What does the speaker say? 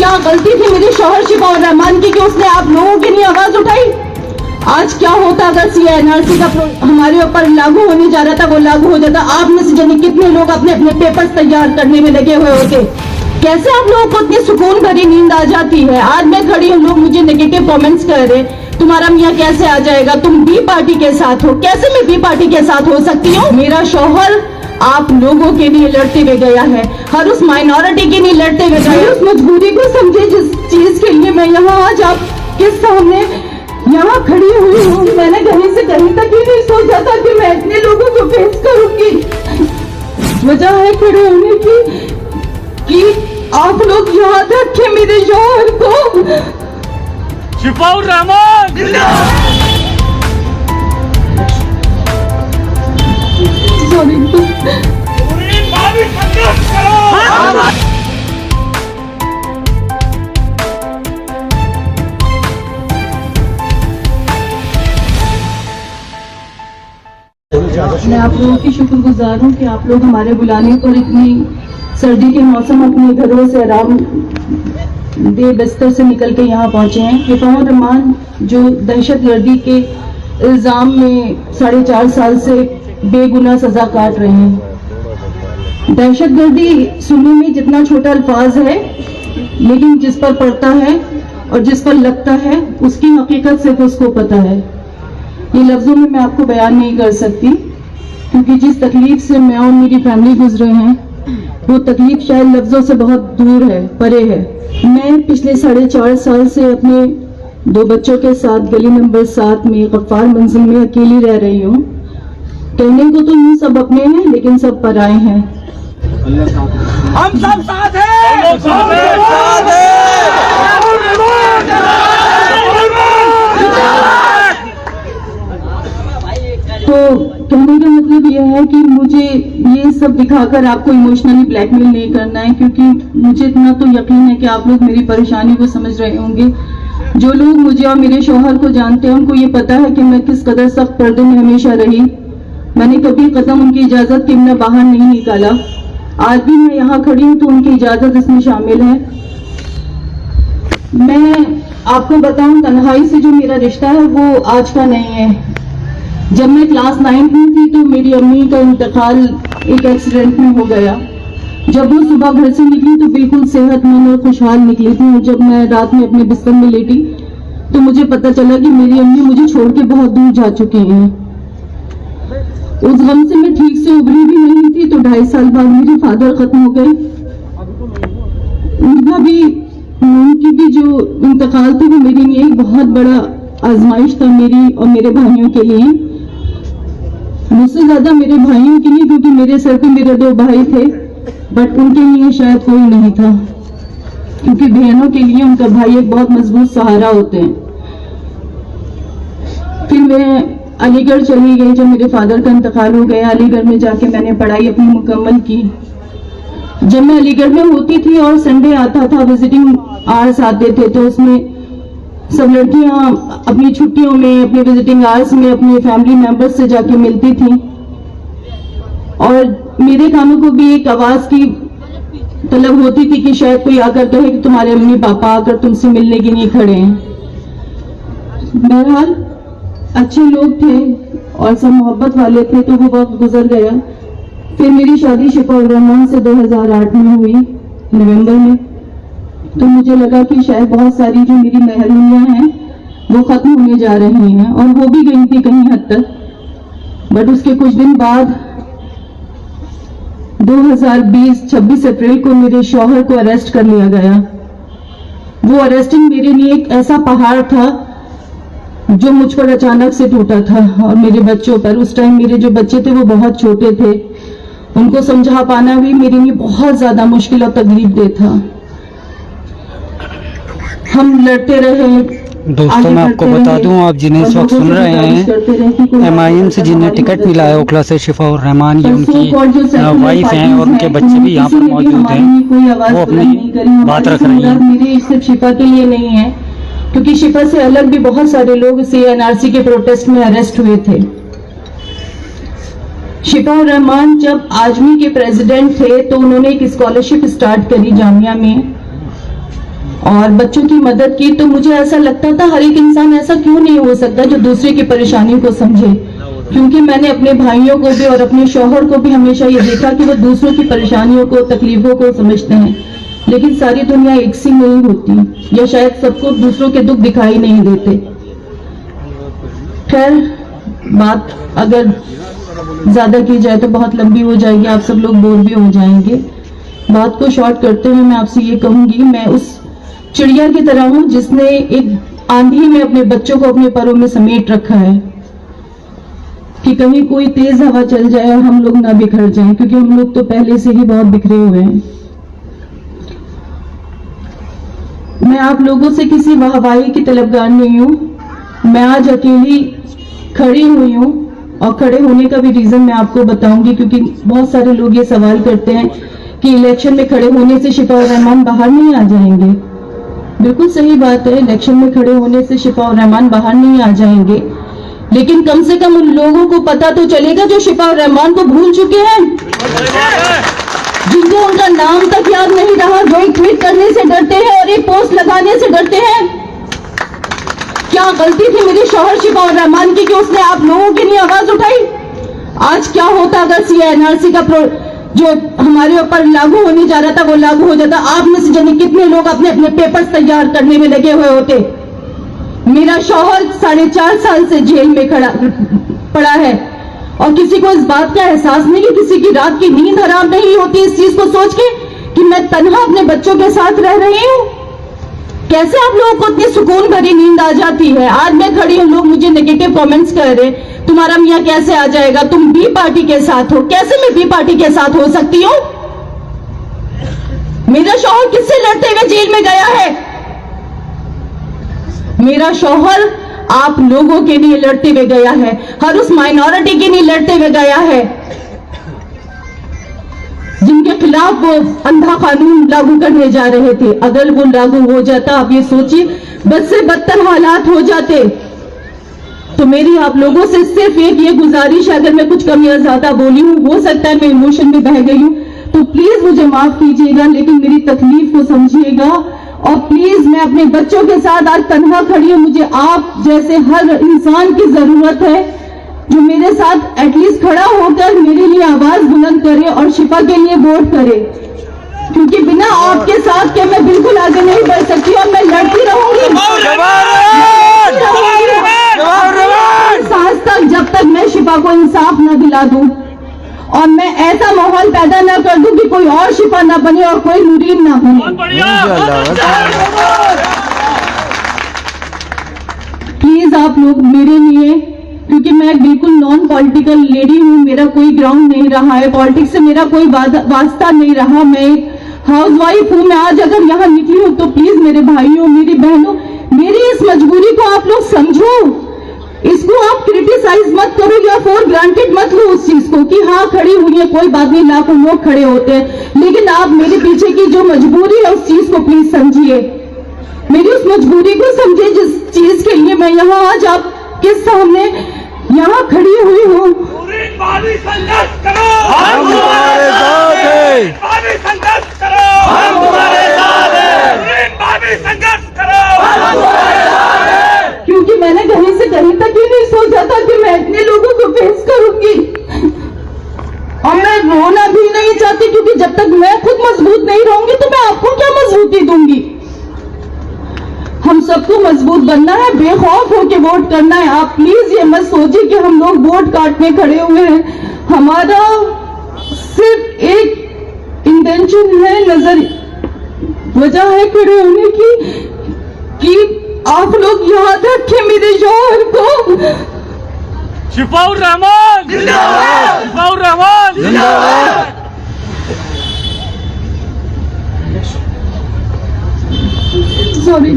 क्या गलती थी मेरे शौहर शिफाउर रहमान की कि उसने आप लोगों के लिए आवाज उठाई? आज क्या होता अगर CA/NRC का हमारे ऊपर लागू होने जा रहा था, वो लागू हो जाता, आप में से जाने कितने लोग अपने अपने पेपर्स तैयार करने में लगे हुए होते। कैसे आप लोगों को इतनी सुकून भरी नींद आ जाती है? आज मैं खड़ी हूँ, लोग मुझे नेगेटिव कमेंट्स कर रहे, तुम्हारा मियाँ कैसे आ जाएगा, तुम बी पार्टी के साथ हो। कैसे मैं बी पार्टी के साथ हो सकती हूँ? मेरा शौहर आप लोगों के लिए लड़ते हुए गया है, हर उस माइनॉरिटी के लिए लड़ते हुए गया। उस मजबूरी को समझे जिस चीज के लिए मैं यहाँ आज आपके सामने यहाँ खड़ी हुई हूँ। मैंने कहीं से कहीं तक ही नहीं सोचा था कि मैं इतने लोगों को फेस करूंगी। वजह है खड़े होने की कि आप लोग याद रखें मेरे शौहर को। शिफाउर रहमान मैं आप लोगों की शुक्रगुजार हूँ कि आप लोग हमारे बुलाने पर इतनी सर्दी के मौसम अपने घरों से आराम दे बिस्तर से निकल के यहाँ पहुँचे हैं। शिफाउर रहमान जो दहशतगर्दी के इल्ज़ाम में 4.5 साल से बेगुनाह सजा काट रहे हैं। दहशतगर्दी सुनने में जितना छोटा अल्फाज है, लेकिन जिस पर पड़ता है और जिस पर लगता है उसकी हकीकत सिर्फ उसको पता है। ये लफ्जों में मैं आपको बयान नहीं कर सकती, क्योंकि जिस तकलीफ से मैं और मेरी फैमिली गुजरे हैं वो तकलीफ शायद लफ्जों से बहुत दूर है, परे है। मैं पिछले 4.5 साल से अपने 2 बच्चों के साथ गली नंबर 7 में गफ्फार मंजिल में अकेली रह रही हूँ। कहने को तो यूँ सब अपने हैं, लेकिन सब पराए हैं। हम सब साथ हैं, साथ हैं। तो कहने का मतलब यह है कि मुझे ये सब दिखाकर आपको इमोशनली ब्लैकमेल नहीं करना है, क्योंकि मुझे इतना तो यकीन है कि आप लोग मेरी परेशानी को समझ रहे होंगे। जो लोग मुझे और मेरे शौहर को जानते हैं उनको ये पता है कि मैं किस कदर सख्त पर्दे में हमेशा रही। मैंने कभी कदम उनकी इजाजत के बिना बाहर नहीं निकाला। आज भी मैं यहाँ खड़ी हूँ तो उनकी इजाजत इसमें शामिल है। मैं आपको बताऊं, तन्हाई से जो मेरा रिश्ता है वो आज का नहीं है। जब मैं क्लास 9 में थी तो मेरी अम्मी का इंतकाल एक एक्सीडेंट में हो गया। जब वो सुबह घर से निकली तो बिल्कुल सेहतमंद और खुशहाल निकली थी, और जब मैं रात में अपने बिस्तर में लेटी तो मुझे पता चला कि मेरी अम्मी मुझे छोड़ के बहुत दूर जा चुकी हैं। उस गम से मैं ठीक से उभरी भी नहीं थी तो 2.5 साल बाद मेरे फादर खत्म हो गए। उनकी भी जो इंतकाल थी वो मेरे लिए एक बहुत बड़ा आजमाइश था, मेरी और मेरे भाइयों के लिए। मुझसे ज्यादा मेरे भाइयों के लिए, क्योंकि मेरे सर पे मेरे 2 भाई थे, बट उनके लिए शायद कोई नहीं था, क्योंकि बहनों के लिए उनका भाई एक बहुत मजबूत सहारा होते हैं। फिर मैं अलीगढ़ चली गई जब मेरे फादर का इंतकाल हो गया। अलीगढ़ में जाके मैंने पढ़ाई अपनी मुकम्मल की। जब मैं अलीगढ़ में होती थी और संडे आता था, विजिटिंग आवर्स आते थे, तो उसमें सब लड़कियां अपनी छुट्टियों में, अपने विजिटिंग आवर्स में अपने फैमिली मेंबर्स से जाके मिलती थी, और मेरे कानों को भी एक आवाज की तलब होती थी कि शायद कोई आकर कहे कि तुम्हारे अम्मी पापा आकर तुमसे मिलने के लिए खड़े हैं। बहरहाल अच्छे लोग थे और सब मोहब्बत वाले थे, तो वो वक्त गुजर गया। फिर मेरी शादी शिफाउर रहमान से 2008 में हुई, नवंबर में। तो मुझे लगा कि शायद बहुत सारी जो मेरी महरूमियां हैं वो खत्म होने जा रही हैं, और वो भी गई थी कहीं हद तक। बट उसके कुछ दिन बाद 2020 26 अप्रैल को मेरे शौहर को अरेस्ट कर लिया गया। वो अरेस्टिंग मेरे लिए एक ऐसा पहाड़ था जो मुझ पर अचानक से टूटा था, और मेरे बच्चों पर। उस टाइम मेरे जो बच्चे थे वो बहुत छोटे थे, उनको समझा पाना भी मेरे लिए बहुत ज्यादा मुश्किल और तकलीफ दे था। हम लड़ते रहे। दोस्तों मैं आपको बता दूं, आप जिन्हें इस वक्त सुन रहे हैं MIM से जिन्हें टिकट मिला है ओखला से, शिफाउर रहमान, ये उनकी वाइफ हैं और उनके बच्चे भी यहाँ पर मौजूद हैं। वो अपनी बात रख रही हैं। मेरे सिर्फ शिफा के लिए नहीं है, क्योंकि शिफा से अलग भी बहुत सारे लोग CA/NRC के प्रोटेस्ट में अरेस्ट हुए थे। शिफाउर रहमान जब आजमी के प्रेसिडेंट थे तो उन्होंने एक स्कॉलरशिप स्टार्ट करी जामिया में, और बच्चों की मदद की। तो मुझे ऐसा लगता था हर एक इंसान ऐसा क्यों नहीं हो सकता जो दूसरे की परेशानी को समझे, क्योंकि मैंने अपने भाइयों को भी और अपने शौहर को भी हमेशा ये देखा कि वो दूसरों की परेशानियों को, तकलीफों को समझते हैं। लेकिन सारी दुनिया एक सी नहीं होती, या शायद सबको दूसरों के दुख दिखाई नहीं देते। खैर, बात अगर ज्यादा की जाए तो बहुत लंबी हो जाएगी, आप सब लोग बोर भी हो जाएंगे। बात को शॉर्ट करते हुए मैं आपसे ये कहूंगी, मैं उस चिड़िया की तरह हूं जिसने एक आंधी में अपने बच्चों को अपने परों में समेट रखा है कि कहीं कोई तेज हवा चल जाए और हम लोग ना बिखर जाएं, क्योंकि हम लोग तो पहले से ही बहुत बिखरे हुए हैं। मैं आप लोगों से किसी वाहवाही की तलबगार नहीं हूं। मैं आज अकेली खड़ी हुई हूं, और खड़े होने का भी रीजन मैं आपको बताऊंगी, क्योंकि बहुत सारे लोग ये सवाल करते हैं कि इलेक्शन में खड़े होने से शिफा और रहमान बाहर नहीं आ जाएंगे। बिल्कुल सही बात है, इलेक्शन में खड़े होने से शिफा और रहमान बाहर नहीं आ जाएंगे, लेकिन कम से कम उन लोगों को पता तो चलेगा जो शिफा और रहमान को भूल चुके हैं, जिनको उनका नाम तक याद नहीं रहा, जो एक ट्वीट करने से डरते हैं और एक पोस्ट लगाने से डरते हैं। क्या गलती थी मेरे शौहर शिफा और रहमान की कि उसने आप लोगों के लिए आवाज उठाई? आज क्या होता अगर CA/NRC का जो हमारे ऊपर लागू होने जा रहा था वो लागू हो जाता? आप में से जाने कितने लोग अपने अपने पेपर्स तैयार करने में लगे हुए होते। मेरा शौहर 4.5 साल से जेल में पड़ा है, और किसी को इस बात का एहसास नहीं कि किसी की रात की नींद हराम नहीं होती इस चीज को सोच के कि मैं तन्हा अपने बच्चों के साथ रह रही हूँ। कैसे आप लोगों को इतनी सुकून भरी नींद आ जाती है? आज मैं खड़ी हूँ, लोग मुझे नेगेटिव कमेंट्स कर रहे, तुम्हारा मियाँ कैसे आ जाएगा, तुम बी पार्टी के साथ हो। कैसे मैं बी पार्टी के साथ हो सकती हूँ? मेरा शौहर किससे लड़ते हुए जेल में गया है? मेरा शौहर आप लोगों के लिए लड़ते हुए गया है, हर उस माइनॉरिटी के लिए लड़ते हुए गया है जिनके खिलाफ वो अंधा कानून लागू करने जा रहे थे। अगर वो लागू हो जाता, आप ये सोचिए, बद से बदतर हालात हो जाते। तो मेरी आप लोगों से सिर्फ एक ये गुजारिश है, अगर मैं कुछ कम या ज्यादा बोली हूँ, हो सकता है मैं इमोशन में बह गई हूँ, तो प्लीज मुझे माफ कीजिएगा, लेकिन मेरी तकलीफ को समझिएगा। और प्लीज, मैं अपने बच्चों के साथ आज तन्हा खड़ी हूँ। मुझे आप जैसे हर इंसान की जरूरत है जो मेरे साथ एटलीस्ट खड़ा होकर मेरे लिए आवाज बुलंद करे और शिफा के लिए वोट करे, क्योंकि बिना आपके साथ के मैं बिल्कुल आगे नहीं बढ़ सकती और मैं लड़ती रहूंगी सांस तक, जब तक मैं शिफा को इंसाफ न दिला दूं और मैं ऐसा माहौल पैदा न कर दूं कि कोई और शिफा न बने और कोई नूरीन न बने। प्लीज आप लोग मेरे लिए, क्योंकि मैं बिल्कुल नॉन पॉलिटिकल लेडी हूँ, मेरा कोई ग्राउंड नहीं रहा है, पॉलिटिक्स से मेरा कोई वास्ता नहीं रहा, मैं एक हाउसवाइफ हूँ। मैं आज अगर यहाँ निकली हूँ तो प्लीज मेरे भाइयों, मेरी बहनों, मेरी इस मजबूरी को आप लोग समझो, इसको आप क्रिटिसाइज मत करो या फॉर ग्रांटेड मत लो उस चीज को कि हाँ खड़ी हुई है, कोई बात नहीं, लाखों लोग खड़े होते हैं, लेकिन आप मेरे पीछे की जो मजबूरी है उस चीज को प्लीज समझिए, मेरी उस मजबूरी को समझिए जिस चीज के लिए मैं यहाँ आज आपके सामने यहाँ खड़ी हुई हूँ। संघर्ष करो, हम तुम्हारे साथ हैं। संघर्ष करो, हम तुम्हारे साथ हैं। संघर्ष करो, हम तुम्हारे साथ हैं। क्योंकि मैंने कहीं से कहीं तक ही नहीं सोचा था कि मैं इतने लोगों को फेस करूंगी, और मैं रोना भी नहीं चाहती, क्योंकि जब तक मैं खुद मजबूत नहीं रहूंगी तो मैं आपको क्या मजबूती दूंगी। हम सबको मजबूत बनना है, बेखौफ होकर वोट करना है। आप प्लीज ये मत सोचिए कि हम लोग वोट काटने खड़े हुए हैं, हमारा सिर्फ एक इंटेंशन है, नजर वजह है खड़े होने की कि आप लोग याद रखें मेरे शौहर को। शिफाउर रहमान जिंदाबाद, शिफाउर रहमान जिंदाबाद। सॉरी।